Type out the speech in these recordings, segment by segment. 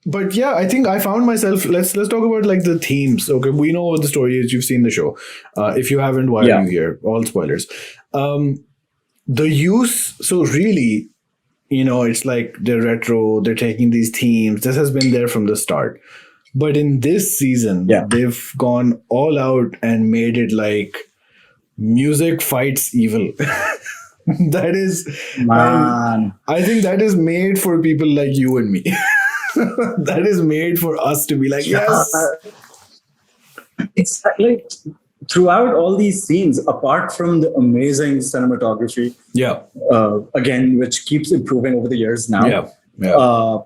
But yeah, I think I found myself. Let's talk about like the themes. Okay, we know what the story is. You've seen the show. If you haven't, why are Yeah. you here? All spoilers. Um, the use. So really, it's like they're retro. They're taking these themes. This has been there from the start. But in this season, Yeah. they've gone all out and made it like music fights evil. That is, and Man. I think that is made for people like you and me. That is made for us to be like, Yeah. yes, It's like throughout all these scenes, apart from the amazing cinematography, yeah, again, which keeps improving over the years now, yeah, yeah, uh,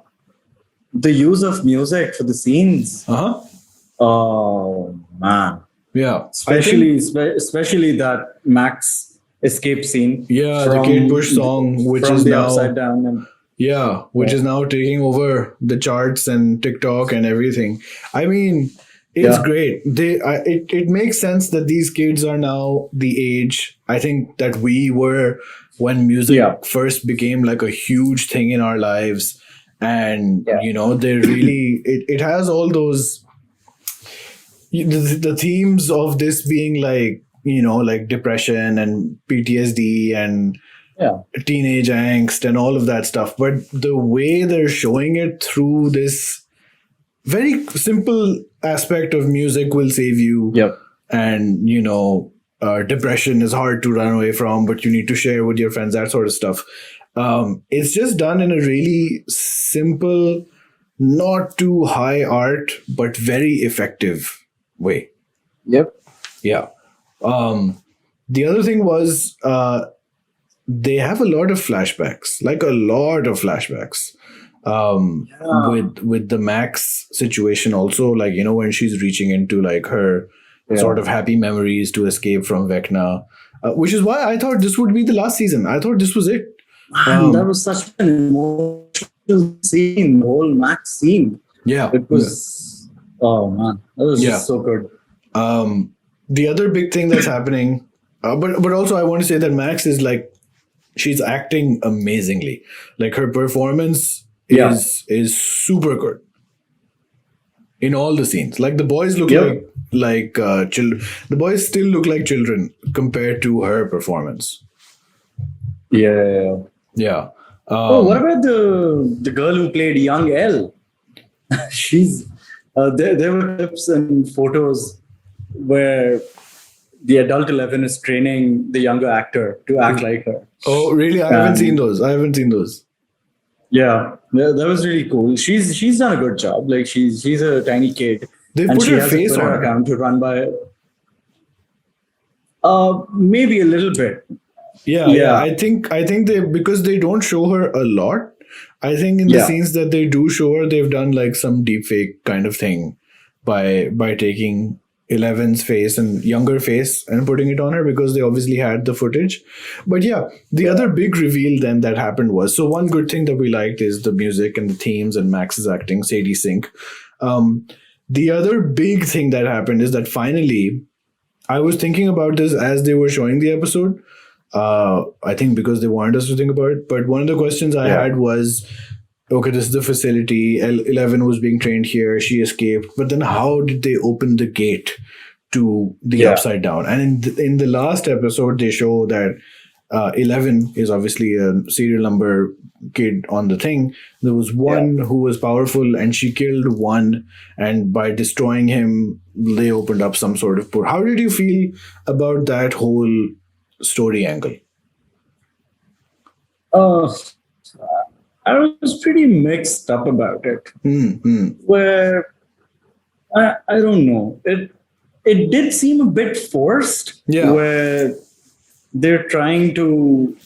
the use of music for the scenes. uh huh, Oh man. yeah. I Especially think, especially that Max escape scene yeah, the Kate from Bush song, which from is the upside now, down. And yeah, which yeah, is now taking over the charts and TikTok and everything. I mean, it's yeah, great. It makes sense that these kids are now the age I think that we were when yeah, music first became like a huge thing in our lives. And yeah, they really it has all those the themes of this being like like depression and PTSD and yeah, teenage angst and all of that stuff, but the way they're showing it through this very simple aspect of music will save you. yep, And depression is hard to run away from, but you need to share with your friends, that sort of stuff. It's just done in a really simple, not too high art, but very effective way. yep. Yeah. The other thing was they have a lot of flashbacks, like a lot of flashbacks. Yeah, With the Max situation also, like when she's reaching into like her yeah. sort of happy memories to escape from Vecna, which is why I thought this would be the last season. I thought this was it. Man, that Um, was such an emotional scene, the whole Max scene. yeah, It was, oh man, that was yeah. just so good. The other big thing that's happening, but also I want to say that Max is like she's acting amazingly. Like her performance Yeah, is super good in all the scenes. Like the boys look yep. like children. The boys still look like children compared to her performance. Yeah. Yeah. Oh, what about the girl who played young Elle? She's there were clips and photos where the adult 11 is training the younger actor to act like her. Oh, really? I haven't seen And those. I haven't seen those. yeah, that was really cool. She's done a good job. Like she's a tiny kid, They and put she her has a face on Twitter her. account to run by. Maybe a little bit. Yeah, yeah. Yeah, I think they, because they don't show her a lot. I think in the yeah, scenes that they do show her, they've done like some deep fake kind of thing by taking Eleven's face and younger face and putting it on her because they obviously had the footage. But yeah, the yeah. other big reveal then that happened was, so one good thing that we liked is the music and the themes and Max's acting, Sadie Sink. Um, the other big thing that happened is that finally, I was thinking about this as they were showing the episode. I think because they wanted us to think about it. But one of the questions I Yeah. had was, okay, this is the facility. 11 was being trained here. She escaped. But then how did they open the gate to the Yeah. upside down? And in the last episode, they show that 11 is obviously a serial number kid on the thing. There was Yeah. one who was powerful and she killed one. And by destroying him, they opened up some sort of port. How did you feel about that whole story angle? Uh, I was pretty mixed up about it. Hmm. Where I don't know. It did seem a bit forced Yeah. where they're trying to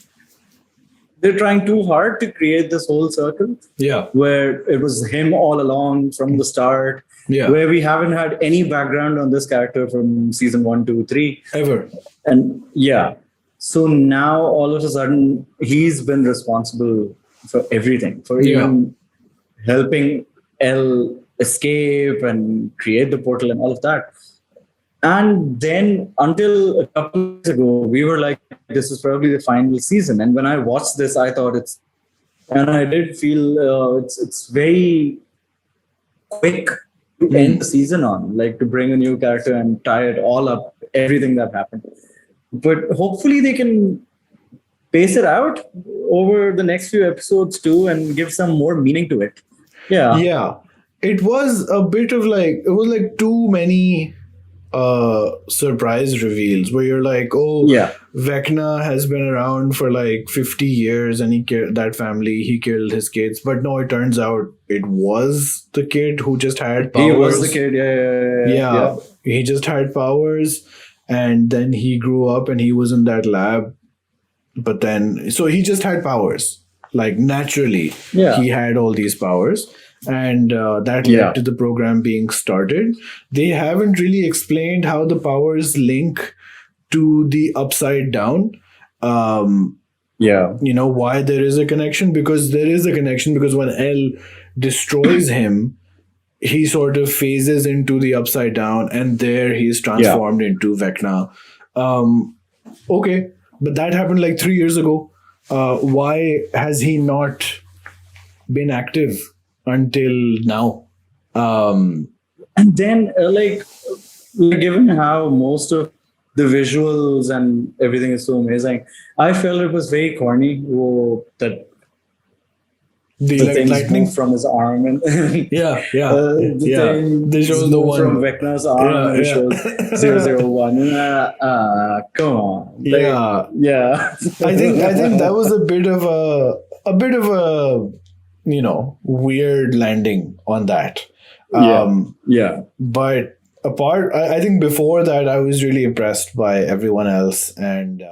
they're trying too hard to create this whole circle Yeah. where it was him all along from the start, Yeah. where we haven't had any background on this character from season 1, 2, 3. Ever. And yeah, so now all of a sudden he's been responsible for everything, for Yeah. even helping Elle escape and create the portal and all of that. And then until a couple of weeks ago, we were like, this is probably the final season. And when I watched this, I thought and I did feel it's very quick to end the season on, like to bring a new character and tie it all up, everything that happened. But hopefully they can pace it out over the next few episodes too and give some more meaning to it. Yeah. Yeah. It was a bit of like, it was like too many surprise reveals where you're like, oh, Yeah. Vecna has been around for like 50 years and he killed that family, he killed his kids. But no, it turns out it was the kid who just had powers. He was the kid. Yeah. He just had powers, and then he grew up and he was in that lab. But then, so he just had powers. Like naturally, Yeah. he had all these powers. And that led Yeah. to the program being started. They haven't really explained how the powers link to the Upside Down. Yeah. You know, why there is a connection? Because there is a connection, because when L destroys him, he sort of phases into the Upside Down, and there he's transformed into Vecna. Okay, but that happened like 3 years ago. Why has he not been active until now? And then, given how most of the visuals and everything is so amazing, I felt it was very corny. That The the things lightning move from his arm and Yeah, yeah, the yeah. thing They shows the move one. from Vecna's arm Yeah, and it yeah. shows 001. Come on. Yeah. Yeah. I think that was a bit of a weird landing on that. Yeah. But I think before that I was really impressed by everyone else, and